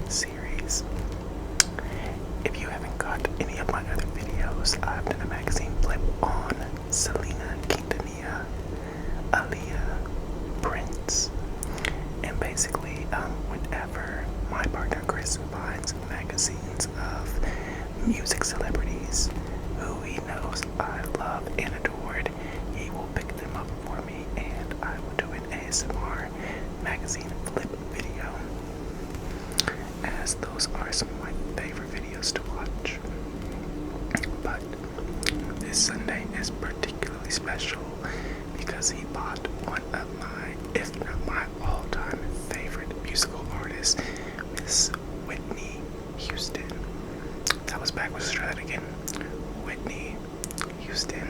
series. If you haven't got any of my other videos, I've done a magazine flip on Selena Quintanilla, Aaliyah, Prince, and basically whenever my partner Chris finds magazines of music celebrities who he knows I love and adored, he will pick them up for me and I will do an ASMR magazine flip video, as those are some of my favorite videos to watch. But this Sunday is particularly special because he bought one of my, if not my all-time favorite musical artists, Miss Whitney Houston. That was backwards. Let's try that again. Whitney Houston.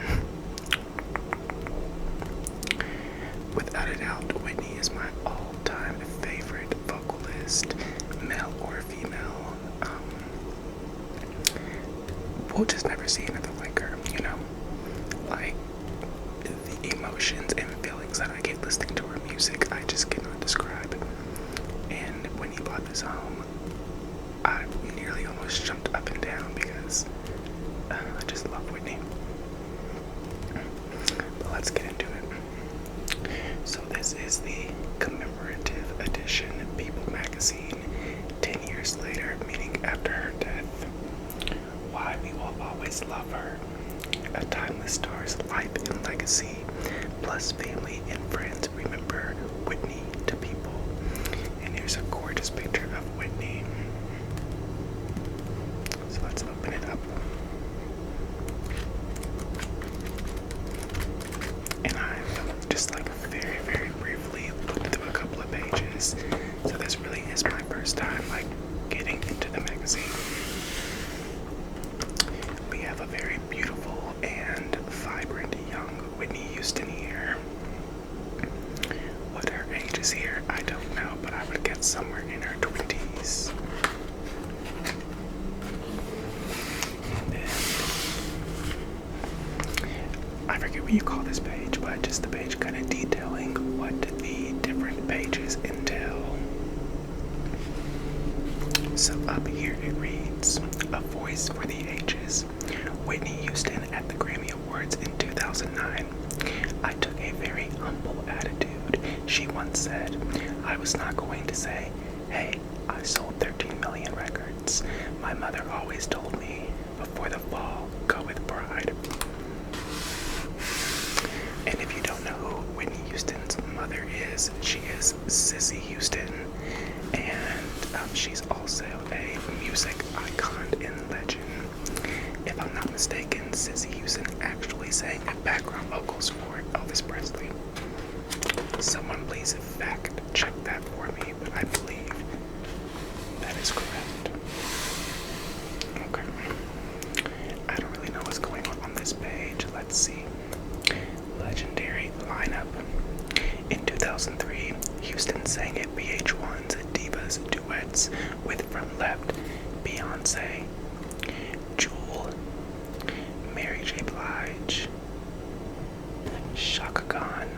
Without a doubt, Whitney is my all-time favorite vocalist, male or female. We'll just never see another like her, you know? Like, the emotions and feelings that I get listening to her music, I just cannot describe. And when he bought this home, I nearly almost jumped up and down because I just love Whitney. But let's get into it. So this is the commemorative edition People magazine, 10 years later, meaning after her death. Why we will always love her. A timeless star's life and legacy, plus family and friends remember Whitney to people. And here's a gorgeous picture of Whitney. So let's open it up. And I've just very, very briefly looked through a couple of pages. So this really is my first time getting into the magazine. We have a very beautiful and vibrant young Whitney Houston here. What her age is here, I don't know, but I would guess somewhere in her 20s. And then, I forget what you call this page, but just the page kind of detailing what the different pages entail. So up here it reads, "A Voice for the Ages. Whitney Houston at the Grammy Awards in 2009. I took a very humble attitude. She once said, I was not going to say, hey, I sold 13 million records. My mother always told me, before the fall, go with pride." And if you don't know who Whitney Houston's mother is, she is Sissy Houston. And she's also a music icon and legend. If I'm not mistaken, Sissy Houston actually sang background vocals for Elvis Presley. Someone please fact check that for me, but I believe that is correct. Okay. I don't really know what's going on this page. Let's see. Legendary lineup. In 2003, Houston sang at VH1's Divas Duets with From Left, Beyonce, Jewel, Mary J. Blige, Chaka Khan,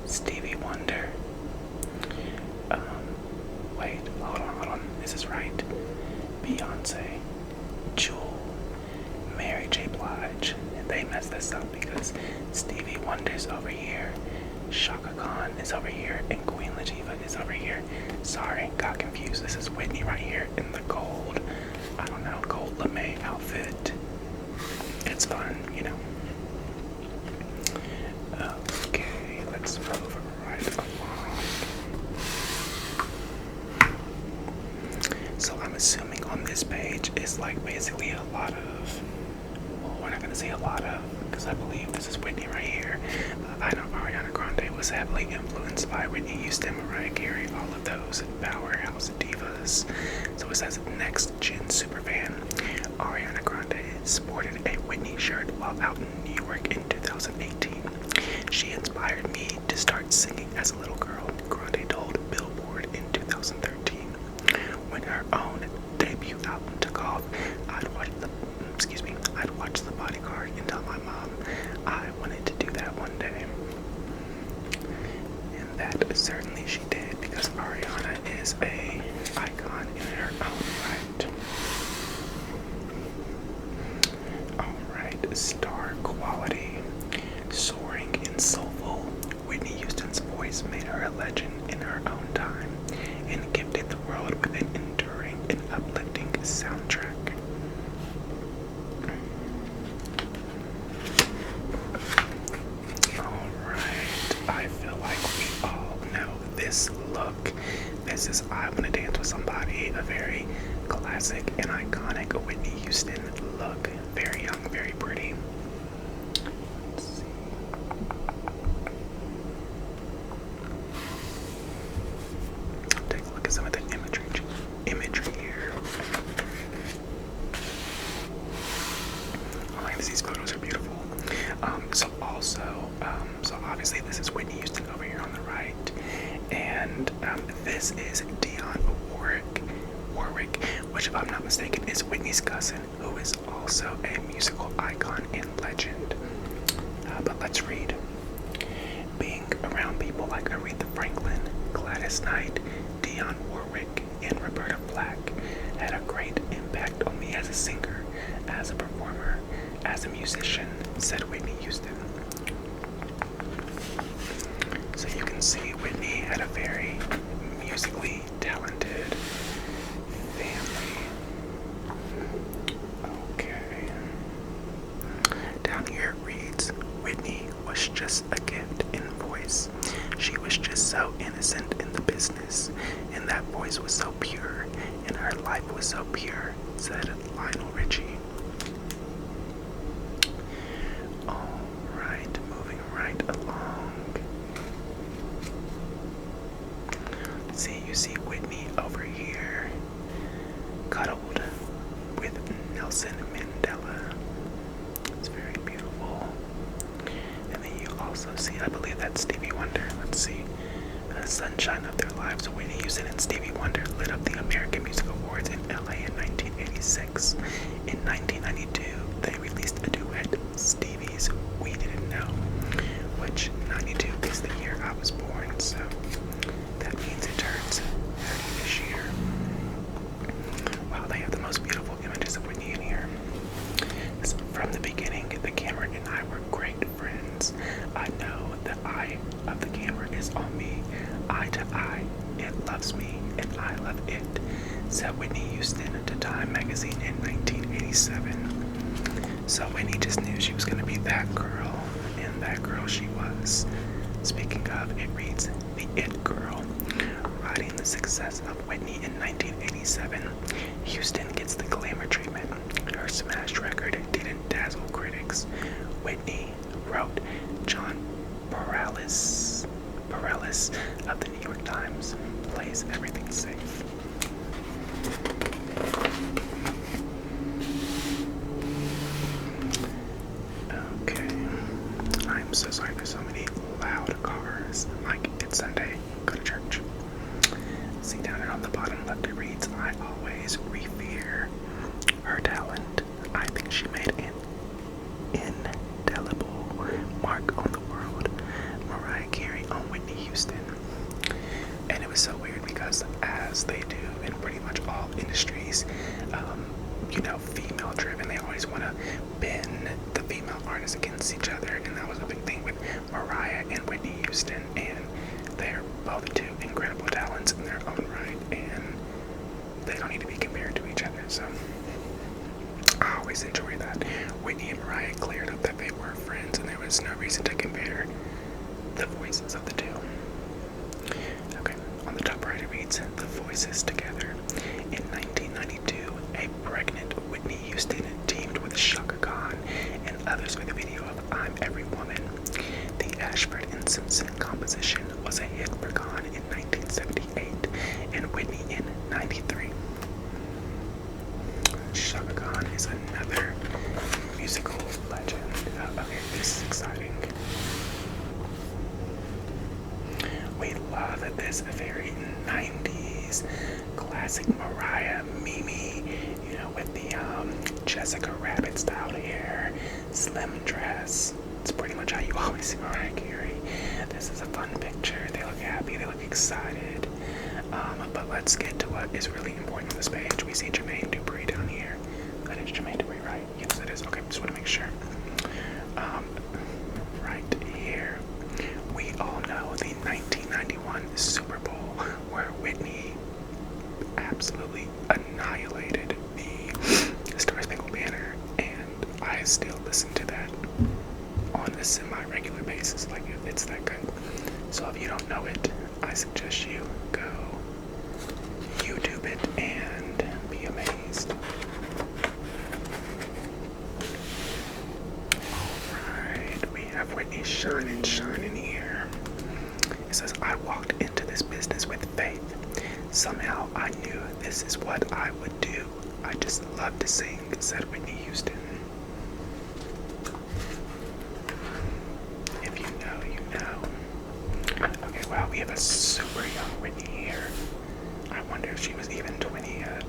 Stevie Wonder. Wait, hold on. This is right. Beyonce, Jewel, Mary J. Blige. And they messed this up because Stevie Wonder's over here, Chaka Khan is over here, and Queen Latifah is over here. Sorry, got confused. This is Whitney right here in the gold, gold lame outfit. It's fun, you know. Okay, let's move right along. So I'm assuming on this page is basically a lot of, well, we're not going to say a lot of, because I believe this is Whitney right here. I know Ariana Grande was heavily influenced by Whitney Houston, Mariah Carey, all of those powerhouse divas. So it says next gen superfan. Ariana Grande sported a Whitney shirt while out in New York in 2018. She inspired me to start singing as a little girl, Grande told Billboard in 2013. When her own debut album took off, I'd watch The Bodyguard and tell my mom I wanted to do that one day. And that certainly she did, because Ariana is a icon and times made her a legend in her own time and gifted the world with an enduring and uplifting soundtrack. Alright, I feel like we all know this look. This is I Wanna Dance With Somebody, a very classic and iconic Whitney Houston look. Very young, very pretty. Let's see. Take a look at some of the imagery here. Oh my goodness, these photos are beautiful. So obviously this is Whitney Houston over here on the right, and this is Warwick, which, if I'm not mistaken, is Whitney's cousin, who is also a musical icon and legend. But let's read. Being around people like Aretha Franklin, Gladys Knight, Dionne Warwick, and Roberta Flack had a great impact on me as a singer, as a performer, as a musician, said Whitney Houston. So you can see Whitney had a very musically talented family. Okay. Down here it reads, Whitney was just a gift in voice. She was just so innocent in the business, and that voice was so pure, and her life was so pure, said Lionel Richie. Alright, moving right along. See, you see Whitney over here, cuddled with Nelson Mandela. It's very beautiful. And then you also see, I believe that's Stevie Wonder. Let's see. Sunshine of Their Lives, Whitney Houston and Stevie Wonder lit up the American Music Awards in LA in 1986. In 1992, they released a duet, Stevie's We Didn't Know, which 92 is the year I was born, so that means it turns 30 this year. Wow, they have the most beautiful images of Whitney in here. From the beginning, the camera and I were great friends. I know the eye of the camera is on me, eye to eye. It loves me, and I love it, said Whitney Houston to Time magazine in 1987. So Whitney just knew she was going to be that girl, and that girl she was. Speaking of, it reads, The It Girl. Riding the success of Whitney in 1987, Houston gets the glamour treatment. Her smashed record didn't dazzle critics. Whitney, wrote John Perales of the New York Times, plays everything safe. Okay. I'm so sorry there's so many loud cars. Like, it's Sunday. Go to church. See down here on the bottom left it reads, I always revere her talent. I think she made an indelible mark on the world. Mariah Carey on Whitney Houston. And it was so weird because, as they do in pretty much all industries, female driven, they always want to pin the female artists against each other, and that was a big thing with Mariah and Whitney Houston, and they're both two incredible talents in their own right, and they don't need to be compared to each other. So I always enjoy that. Whitney and Mariah cleared up that they were friends, and there was no reason to compare the voices of the two. Okay, on the top right it reads, The Voices Together. In 1992, a pregnant Whitney Houston teamed with Shaka Khan and others for the video of I'm Every Woman. The Ashford and Simpson composition was a hit for Khan in 1978 and Whitney in 93. Shaka Khan is another musical legend. Okay, this is exciting. We love this very 90s classic Mariah Mimi, with the Jessica Rabbit style hair, slim dress. It's pretty much how you always see Mariah Carey. This is a fun picture. They look happy, they look excited. But let's get to what is really important on this page. We see Jermaine Dupri down here. That is Jermaine Dupri, right? Yes, it is. Okay, just want to make sure. Right here, we all know the 1990 Super Bowl where Whitney absolutely annihilated the Star Spangled Banner, and I still listen to that on a semi-regular basis. Like, it's that good. So if you don't know it, I suggest you go YouTube it and be amazed. Alright, we have Whitney shining here. It says, I walked into this business with faith. Somehow I knew this is what I would do. I just love to sing, said Whitney Houston. If you know, you know. Okay, wow, we have a super young Whitney here. I wonder if she was even 20 yet.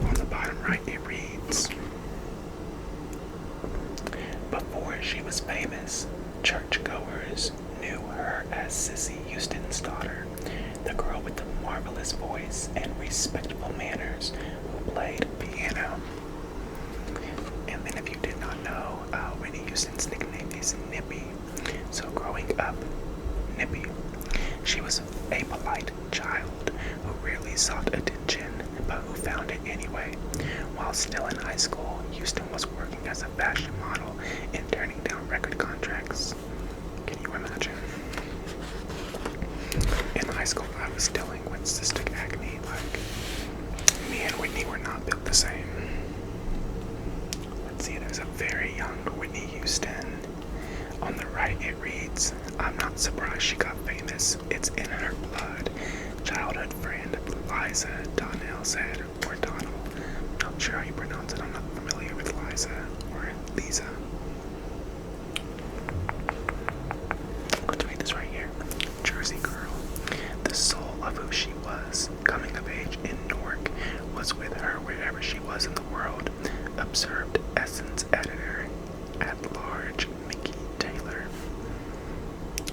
On the bottom right, it reads, before she was famous, churchgoers knew her as Sissy Houston's daughter, the girl with the marvelous voice and respectable manners who played piano. And then if you did not know, Whitney Houston's nickname is Nippy. So growing up, Nippy, she was a polite child who rarely sought attention, but who found it anyway. While still in high school, Houston was working as a fashion model and turning down record contracts. Can you imagine? In high school, I was dealing with cystic acne. Like, me and Whitney were not built the same. Let's see, there's a very young Whitney Houston. On the right, it reads, I'm not surprised she got famous. It's in her blood. Childhood friend Liza, Donnell said, or Donald. Not sure how you pronounce it. I'm not familiar with Liza or Lisa. Let's read this right here. Jersey girl. The soul of who she was, coming of age in Newark, was with her wherever she was in the world, observed Essence editor at large Mickey Taylor.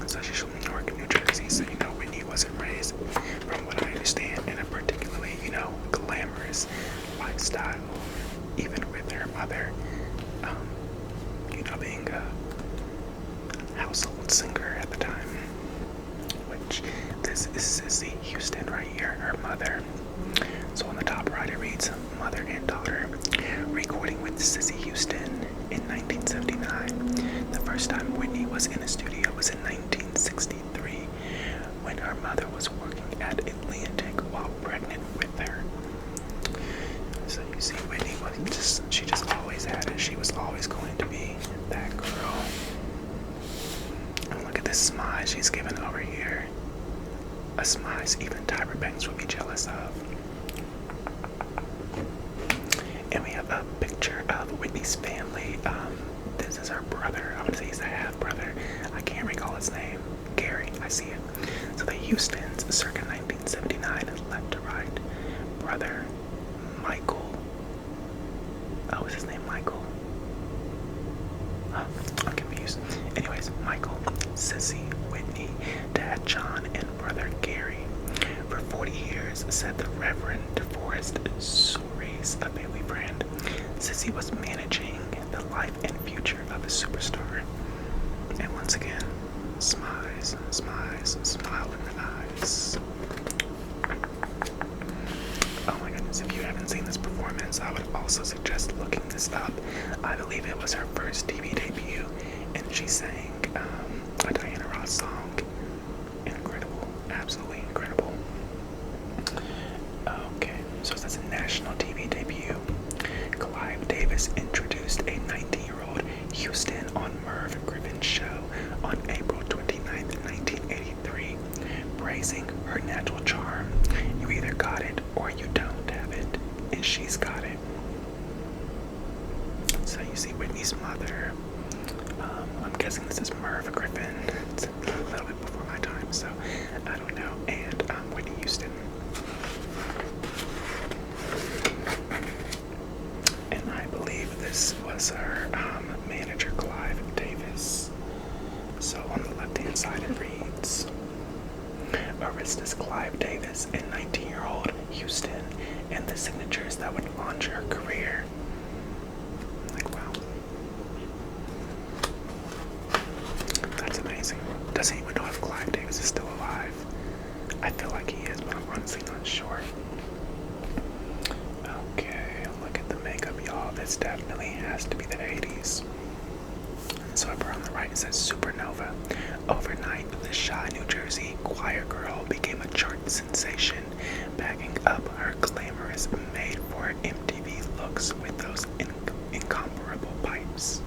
So she's from Newark, New Jersey, so you know Whitney wasn't raised, from what I understand, in a particularly, glamorous lifestyle, even with her mother, being a household singer at the time. Which, this is Sissy Houston right here, her mother. So on the top right it reads, mother and daughter, recording with Sissy Houston in 1979. The first time Whitney was in a studio was in 1963, when her mother was working at Atlantic while pregnant with her. So you see, Whitney she just always had it. She was always going to be that girl. And look at this smile she's given over here. A smile even Tyra Banks would be jealous of. And we have a picture of Whitney's family. This is her brother. I'm gonna say he's a half brother. I can't recall his name. Gary, I see it. So the Houstons, circa 1979, left to right. Brother Michael. Oh, is his name Michael? Oh, I'm confused. Anyways, Michael, Sissy, Whitney, Dad John, and brother Gary. For 40 years, said the Reverend DeForest Soares, a Bailey friend, Sissy was managing the life and future of a superstar. And once again, smiles, smile in her eyes. Oh my goodness, if you haven't seen this performance, I would also suggest looking this up. I believe it was her first TV debut, and she sang a Diana Ross song. Incredible, absolutely incredible. Okay, so that's a national TV debut. Clive Davis introduced a 19-year-old Houston on Merv Griffin's show on April 29th, 1983, praising her natural charm. You either got it or you don't have it, and she's got it. So you see Whitney's mother. I'm guessing this is Merv Griffin. It's a little bit before my time, so I don't know. And Whitney Houston. And I believe this was her manager, Clive Davis. So on the left-hand side it reads, Arista's Clive Davis and 19-year-old Houston, and the signatures that would launch her career. Like, wow. That's amazing. amazing. Doesn't even know if Clive Davis is still alive. I feel like he is, but I'm honestly not sure. Okay, look at the makeup, y'all. This definitely has to be the 80s. So up on the right it says Supernova. Overnight, the shy New Jersey choir girl became a chart sensation, backing up her glamorous made-for MTV looks with those incomparable pipes.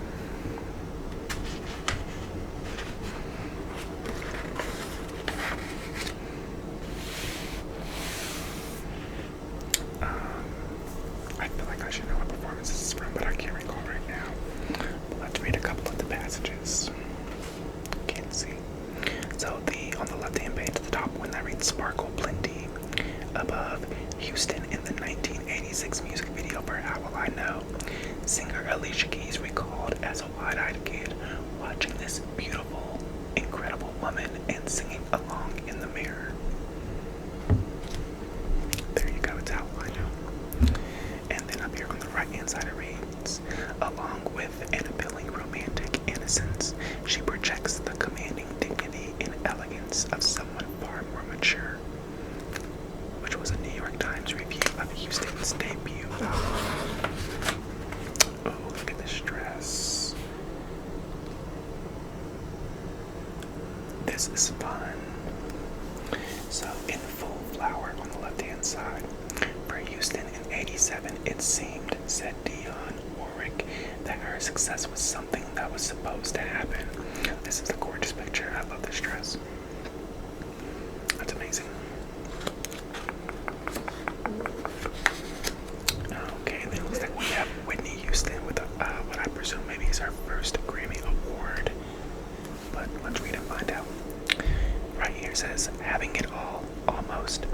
I feel like I should know what performance this is from, but I can't recall right now. But let's read a couple of the passages. Can't see. So on the left-hand page at the top one, that reads Sparkle Plenty. Above, Houston in the 1986 music video for How Will I Know. Singer Alicia Keys recalled as a wide-eyed kid watching this beautiful, incredible woman and singing along in the mirror. There you go, it's How Will I Know. And then up here on the right-hand side it reads, along with an appealing romantic innocence, she projects the commanding dignity and elegance of someone far more mature, which was a New York Times review of Houston's debut album. Oh, look at this dress. This is fun. So, in full flower on the left-hand side. For Houston in 87, it seemed, said Dionne Warwick, that her success was something that was supposed to happen. This is a gorgeous picture. I love this dress. That's amazing. Okay, then it looks like we have Whitney Houston with what I presume maybe is her first Grammy Award. But let's read and find out. Right here it says, having it all, almost.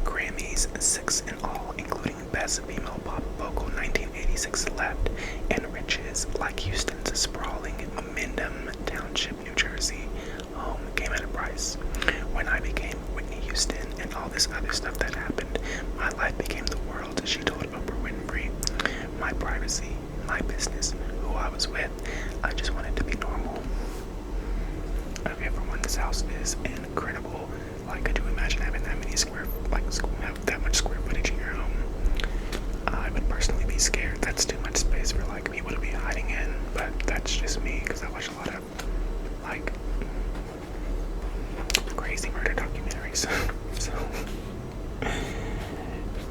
Grammys, 6 in all, including Best Female Pop Vocal 1986 left, and riches like Houston's sprawling Mendham Township, New Jersey home came at a price. When I became Whitney Houston and all this other stuff that happened, my life became the world, she told Oprah Winfrey. My privacy, my business, who I was with, I just wanted to be normal. Okay, for one, this house is incredible. Like, could you imagine having that many have that much square footage in your home? I would personally be scared. That's too much space for like people to be hiding in. But that's just me, because I watch a lot of like crazy murder documentaries. So,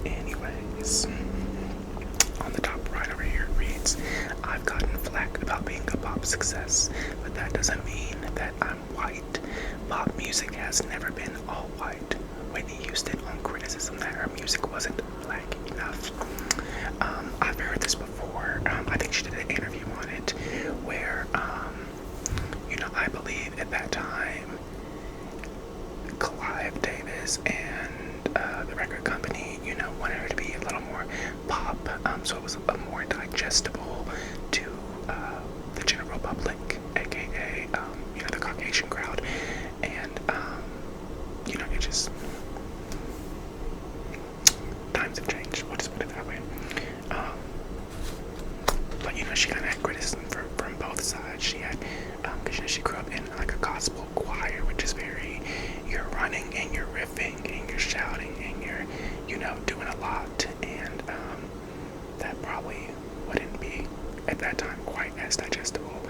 anyways, on the top right over here it reads, I've gotten flack about being a pop success, but that doesn't mean that I'm white. Pop music has never been all white. Whitney Houston on criticism that her music wasn't black enough. I've heard this before. I think she did an interview on it where, I believe at that time, Clive Davis and the record company, wanted her to be a little more pop, so it was a more digestible to the general public, aka, the Caucasian crowd, and, it just, times have changed, we'll just put it that way. But, she kind of had criticism from both sides. She had, because, she grew up in, like, a gospel choir, which is very, you're running and you're riffing and you're shouting and you're, doing a lot, and, that probably wouldn't be, at that time, quite as digestible,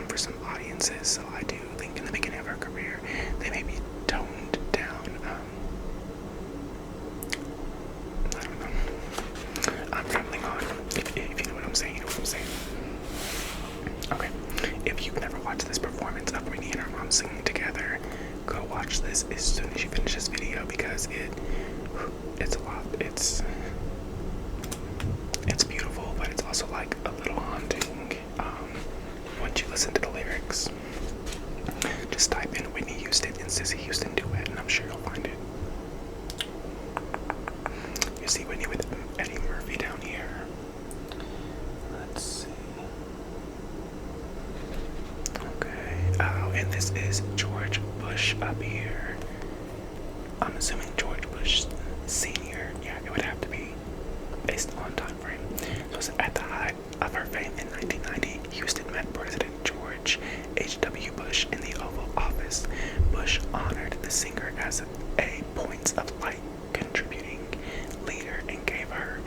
for some audiences. So I do think in the beginning of her career, they maybe toned down, I don't know. I'm rambling on. If you know what I'm saying, you know what I'm saying. Okay. If you've never watched this performance of Whitney and her mom singing together, go watch this as soon as you finish this video, because it's a lot. It's beautiful, but it's also like a little haunting. Once you listen to the lyrics, just type in Whitney Houston and Sissy Houston duet, and I'm sure you'll find it. You see Whitney with Eddie Murphy down here. Let's see. Okay. Oh, and this is George Bush up here. I'm assuming George Bush Sr. Yeah, it would have to be based on time frame. So it's at the height of her fame in 1990, Houston met President George George H.W. Bush in the Oval Office. Bush honored the singer as a Points of Light contributing leader and gave her,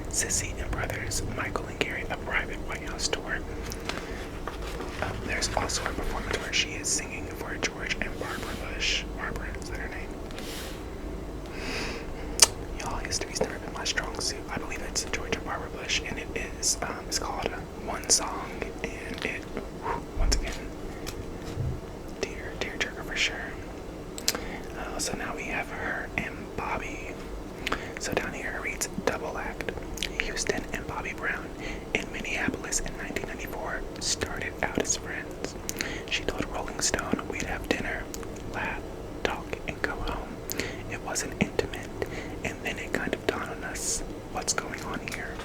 Sissy and brothers Michael and Gary a private White House tour. There's also a performance where she is singing for George and Barbara Bush. Barbara, is that her name? Y'all, history's never been my strong suit. I believe it's George and Barbara Bush, and it is, it's called One Song, and it, once again, tearjerker for sure. So now we have her and Bobby. So down here it reads double act. Houston and Bobby Brown in Minneapolis in 1994 started out as friends. She told Rolling Stone, "We'd have dinner, laugh, talk, and go home. It wasn't intimate, and then it kind of dawned on us what's going on here."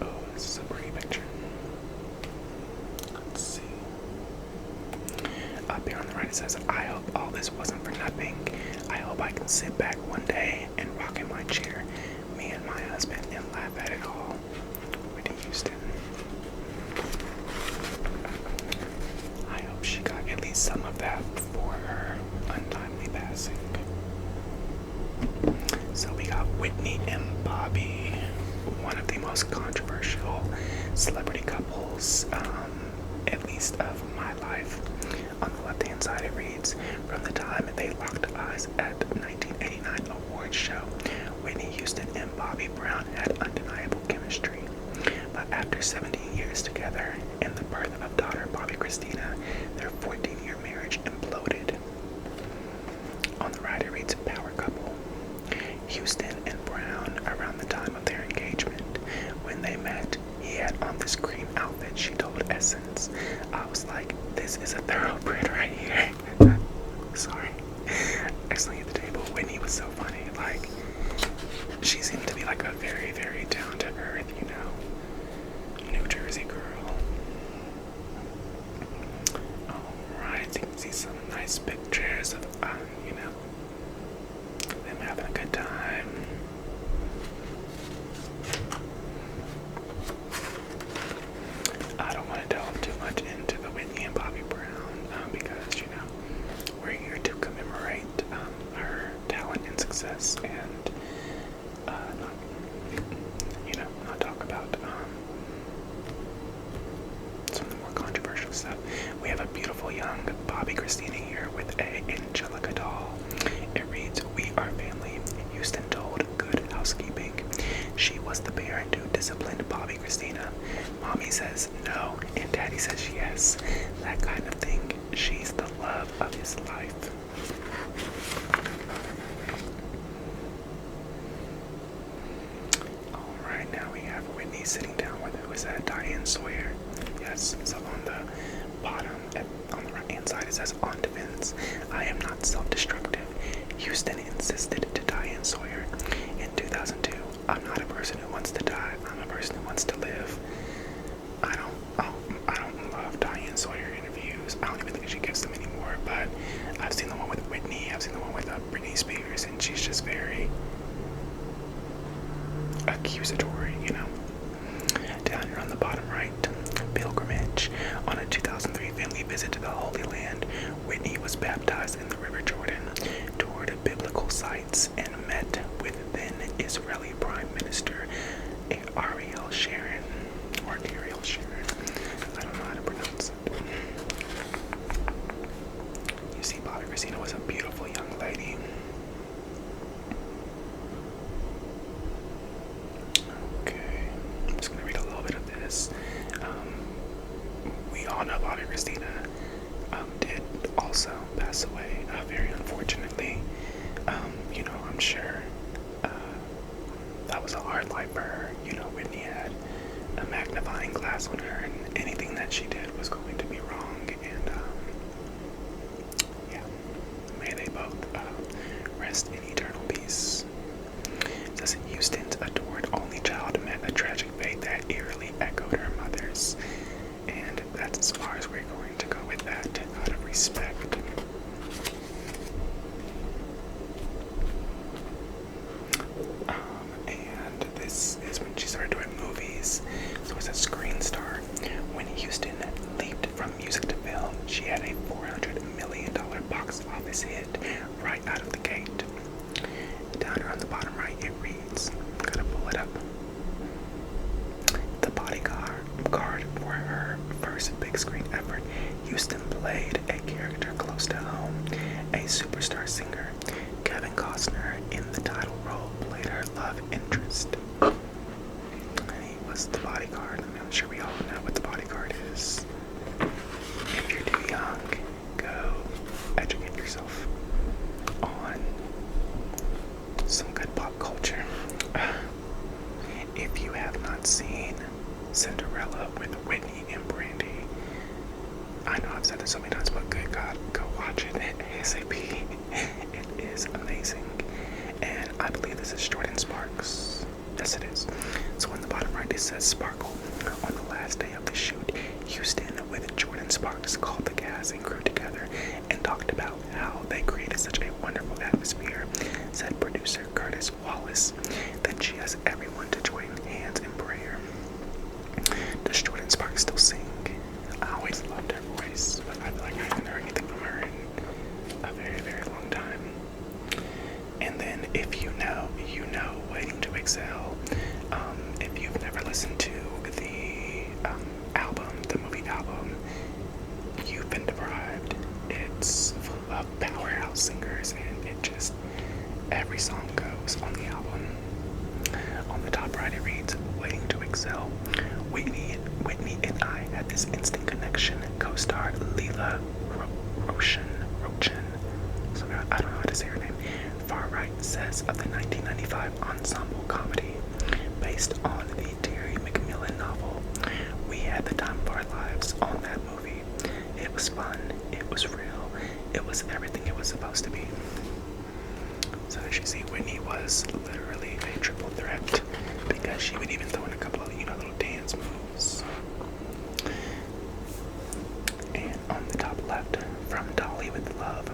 Oh, this is a pretty picture. Let's see. Up here on the right it says, "I hope all this wasn't for nothing. I hope I can sit back one day and rock in my chair, me and my husband, and laugh at it all." Whitney Houston. I hope she got at least some of that for her untimely passing. So we got Whitney and Bobby, one of the most controversial celebrity couples, at least of my life. On the left-hand side it reads, "From the time they locked eyes at the 1989 awards show, Whitney Houston and Bobby Brown had undeniable chemistry. But after 17 years together and the birth of daughter Bobby Christina, their 14-year marriage imploded." On the right it reads, "Power couple. Houston and Brown around the time of their engagement. When they met, he had on this cream outfit," she told Essence. "I was like, this is a thoroughbred right here." Sorry. Accidentally hit the table. Whitney was so funny. Like, she seemed to be like a very, very down-to-earth, New Jersey girl. Alright, you can see some nice pictures of, them having a good time. I don't want to delve too much into the Whitney and Bobby Brown because, we're here to commemorate her talent and success and not talk about some of the more controversial stuff. We have a beautiful young Bobby Christina here with a Angelica doll. It reads, "We are family," Houston told Good Housekeeping. She was the parent who disciplined Bobby Christina. Mommy says no, and Daddy says yes. That kind of thing. She's the love of his life. Alright, now we have Whitney sitting down with, who is that? Diane Sawyer. Yes, so on the bottom, on the right hand side, it says, "On defense, I am not self-destructive," Houston insisted to Diane Sawyer. In 2002, "I'm not a person who wants to die. I'm a person who wants to live." I don't love Diane Sawyer interviews. I don't even think she gives them anymore, but I've seen the one with Whitney, I've seen the one with Britney Spears, and she's just very accusatory, Down here on the bottom right, pilgrimage. On a 2003 family visit to the Holy Land, Whitney was baptized in the River Jordan, toured biblical sites, and met with then Israeli Prime Minister Ariel Sharon. I don't know how to pronounce it. You see, Bobby Christina was a beautiful young lady. Okay, I'm just going to read a little bit of this. We all know Bobby Christina did also pass away, very unfortunately. I'm sure that was a hard life for her. Whitney had a magnifying glass on her, and anything that she did was going to be wrong. And may they both rest in eternal peace. It says, "Houston's adored only child met a tragic fate that eerily echoed her mother's." And that's as far as we're going to go with that, out of respect. And this is when she started doing movies. So it's a screen this hit right out of the gate. Down here on the bottom right, it reads, I'm gonna pull it up. The bodyguard for her first big screen effort, Houston played a character close to home, a superstar singer. Kevin Costner, in the title role, played her love interest. And he was the bodyguard. I mean, I'm sure we all know what the bodyguard is. If you're too young, go educate yourself on some good pop culture. If you have not seen Cinderella with Whitney and Brandy, I know I've said this so many times, but good God, go watch it ASAP. It is amazing. And I believe this is Jordan Sparks. Yes, it is. So on the bottom right, it says Sparkle. On the last day of the shoot, Houston with Jordan Sparks called the cast and crew together and talked about how they created such a wonderful atmosphere, said producer Curtis Wallace. Then she has everyone to join hands in prayer. Does Jordan Sparks still sing? I always loved her voice, but I feel like I haven't heard anything from her in a very, very long time. And then if you know, you know, Waiting to Exhale. If you've never listened to the album, the movie album, you've been deprived. It's full of powerhouse singers, and it just, every song goes on the album. On the top right, it reads, Waiting to Excel. Whitney and I had this instant connection. Co-star Leela Rochin. So I don't know how to say her name. Far Right says of the 1995 ensemble comedy based on the Terry McMillan novel. We had the time of our lives on that movie. It was fun. It was real. It was everything it was supposed to be. So as you see, Whitney was literally a triple threat because she would even throw in a couple of, little dance moves. And on the top left, from Dolly with Love,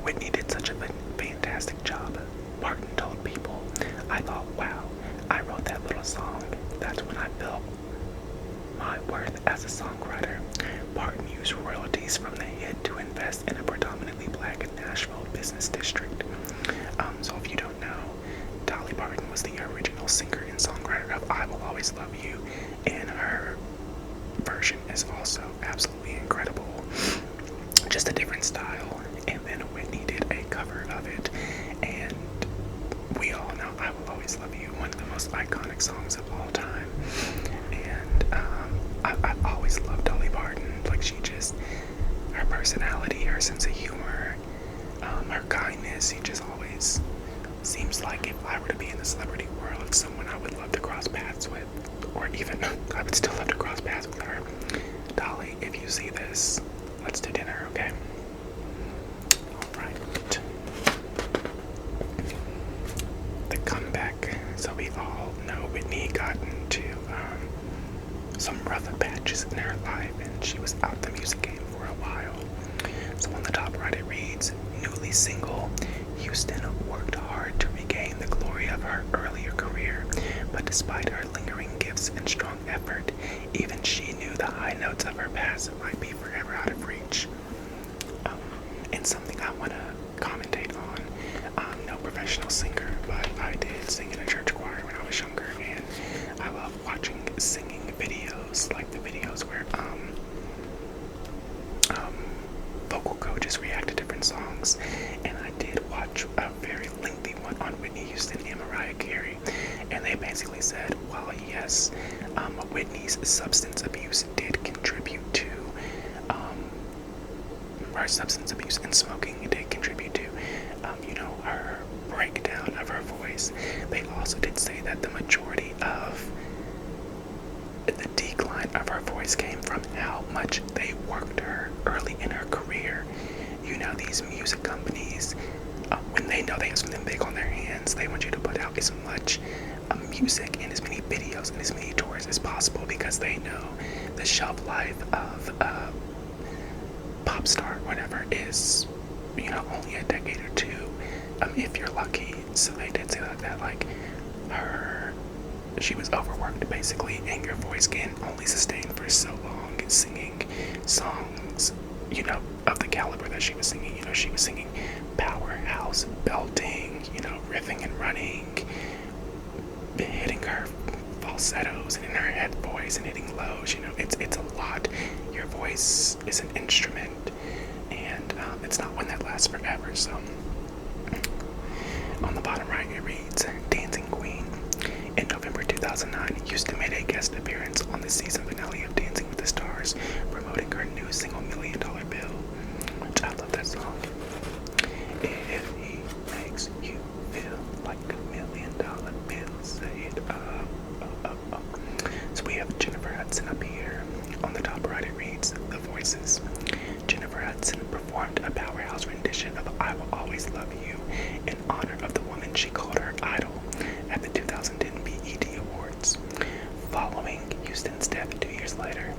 Whitney did such a fantastic job. Martin told People, I thought, wow, I wrote that little song. That's when I felt my worth as a songwriter. Barton used royalties from the hit to invest in a predominantly black Nashville business district. So if you don't know, Dolly Parton was the original singer and songwriter of I Will Always Love You, and her version is also absolutely incredible. Just a different style. And then Whitney did a cover of it, and we all know I Will Always Love You, one of the most iconic songs of all time. And I've always loved Dolly Parton. Like, she just, her personality, her sense of humor, her kindness, she just always seems like if I were to be in the celebrity world, it's someone I would love to cross paths with, or even I would still love to cross paths with her. Dolly, if you see this, let's do dinner, okay? Alright. The comeback. So we all know Whitney got into some rough patches in her life, and she was out the music game for a while. So on the top right, it reads, newly single, Houston worked hard to regain the glory of her earlier career, but despite her lingering gifts and strong effort, even she knew the high notes of her past might be forever out of reach. And something I want to commentate on, I'm no professional singer, but I did sing in a church choir when I was younger, and I love watching singing videos, like the videos where vocal coaches react to different songs. And I did watch a very lengthy one on Whitney Houston and Mariah Carey, and they basically said, well, yes, Whitney's substance abuse did contribute to her substance abuse, and smoking did contribute to her breakdown of her voice. They also did say that the majority of the decline of her voice came from how much they worked her early in her career. These music companies, when they know they have something big on their hands, they want you to put out as much music and as many videos and as many tours as possible, because they know the shelf life of a pop star, whatever, is only a decade or two, if you're lucky. So they did say that like she was overworked basically, and your voice can only sustain for so long singing songs of the caliber that she was singing. She was singing powerhouse, belting, riffing and running, hitting her falsettos and in her head voice and hitting lows. It's a lot. Your voice is an instrument, and it's not one that lasts forever. So on the bottom right it reads Dancing Queen. In November 2009, Houston made a guest appearance on the season finale of Dancing with the Stars, promoting her new single $1 Million Bill, which I love that song. If he makes you feel like $1 million bill, say it up, up, up, up. So we have Jennifer Hudson up here. On the top right it reads The Voices. Jennifer Hudson performed a powerhouse rendition of I Will Always Love You in honor of the woman she called her idol at the 2010 BET Awards. Following Houston's death 2 years later,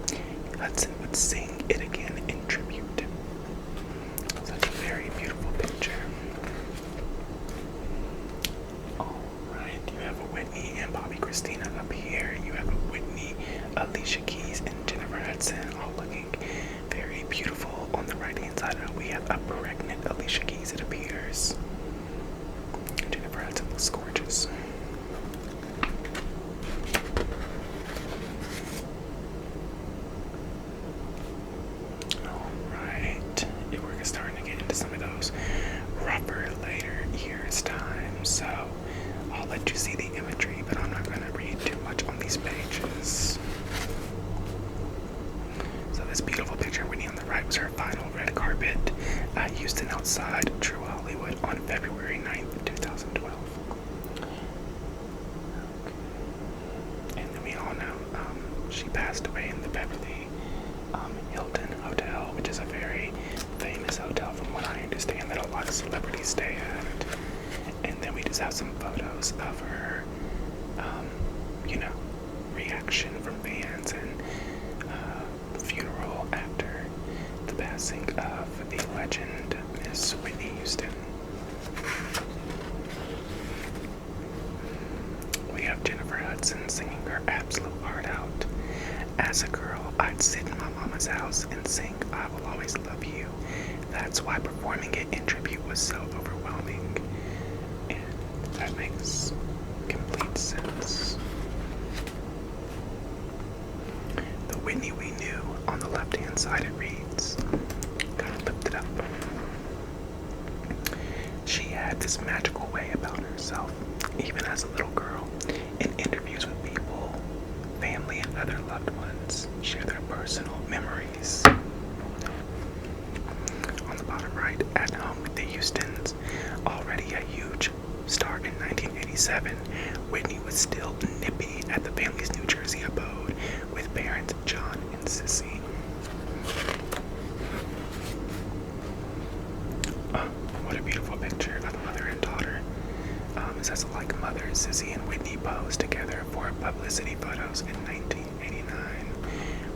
Hudson would sing it again in tribute. Such a very beautiful picture. Alright, you have a Whitney and Bobby Christina up here. You have a Whitney, Alicia Keys, and Jennifer Hudson all looking very beautiful. On the right hand side, we have a pregnant Alicia Keys, it appears. Jennifer Hudson looks gorgeous. Alright, we're starting to get into some of those rougher later years times, so I'll let you see the imagery, but I'm not going to read too much on these pages. So this beautiful picture, Whitney on the right, was her final red carpet at Houston outside True Hollywood on February 9th, 2012. And then we all know she passed away in the Beverly Hilton Hotel, which is a very famous hotel from what I understand that a lot of celebrities stay at. And then we just have some photos of her, reaction from fans and funeral after the passing of the legend, Miss Whitney Houston. We have Jennifer Hudson singing her absolute heart out. As a girl, I'd sit in my mama's house and sing I Will Always Love You. That's why performing it in tribute was so overwhelming. And that makes complete sense. The Whitney we knew, on the left-hand side it reads, kind of lift it up. She had this magical way about herself, even as a little girl. In interviews with people, family, and other loved ones, share their personal memories. On the bottom right, at home with the Houstons, already a huge star in 1987, Whitney was still nippy at the family's New Jersey abode with parents John and Sissy. What a beautiful picture of the mother and daughter. It says like mother, Sissy, and Whitney posed together for publicity photos in 1989.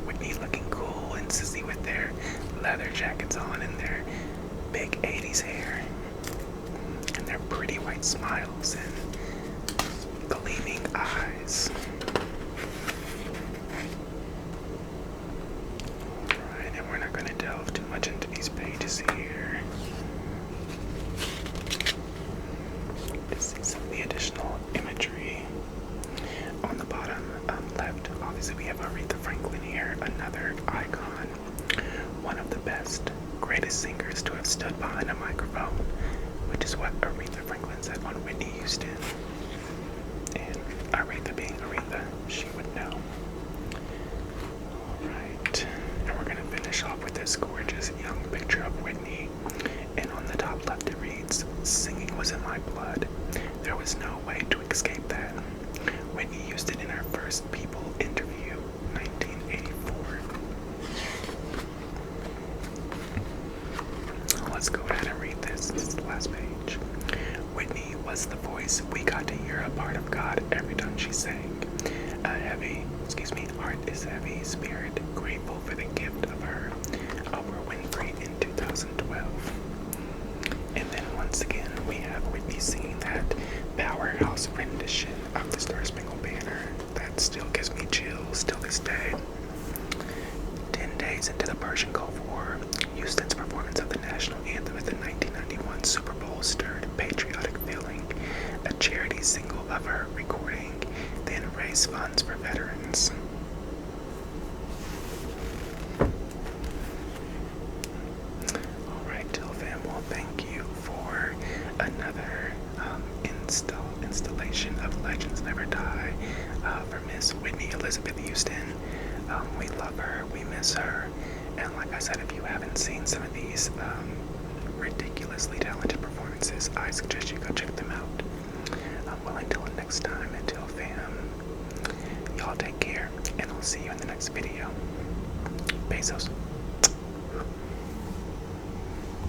Whitney looking cool and Sissy with their leather jackets on and their big 80s hair and their pretty white smiles and gleaming eyes. Alright, and we're not going to delve too much into these pages here. To see some of the additional imagery. On the bottom left, obviously we have Aretha Franklin here, another icon, one of the best, greatest singers to have stood behind a microphone, which is what Aretha Franklin said on Whitney Houston. And Aretha being Aretha, she would know. Alright, and we're going to finish off with this gorgeous young picture of Whitney. And on the top left it reads, "Singing was in my blood. There was no way to escape that." Whitney used it in her first People interview, 1984. Let's go ahead and read this. This is the last page. Whitney was the voice we got to hear a part of God every time she sang. Heart is heavy, spirit grateful for the gift of her. Oprah Winfrey in 2012. And then once again, we have Whitney singing that powerhouse rendition of the Star Spangled Banner that still gives me chills till this day. 10 days into the Persian Gulf War, never die for Miss Whitney Elizabeth Houston. We love her, we miss her, and like I said, if you haven't seen some of these ridiculously talented performances, I suggest you go check them out. Well, until next time, until fam, y'all take care, and I'll see you in the next video. Besos.